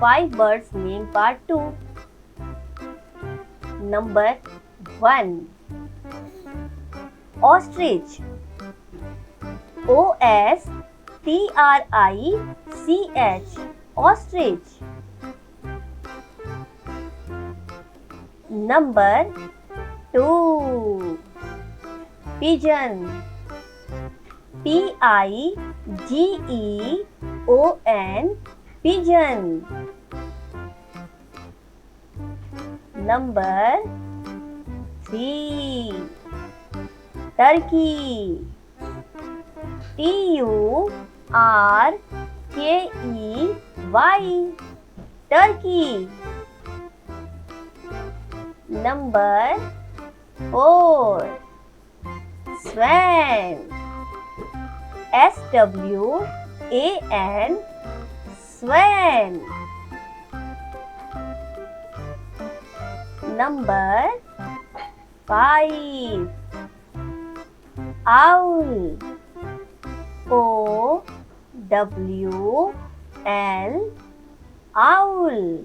5 birds name part 2. Number 1. Ostrich. O-S-T-R-I-C-H. Ostrich. Number 2. Pigeon. P-I-G-E-O-N. Pigeon. Number 3. Turkey. T-U-R-K-E-Y. Turkey. Number 4. Swan. S-W-A-N. Swan. Number 5. Owl. O-W-L. Owl.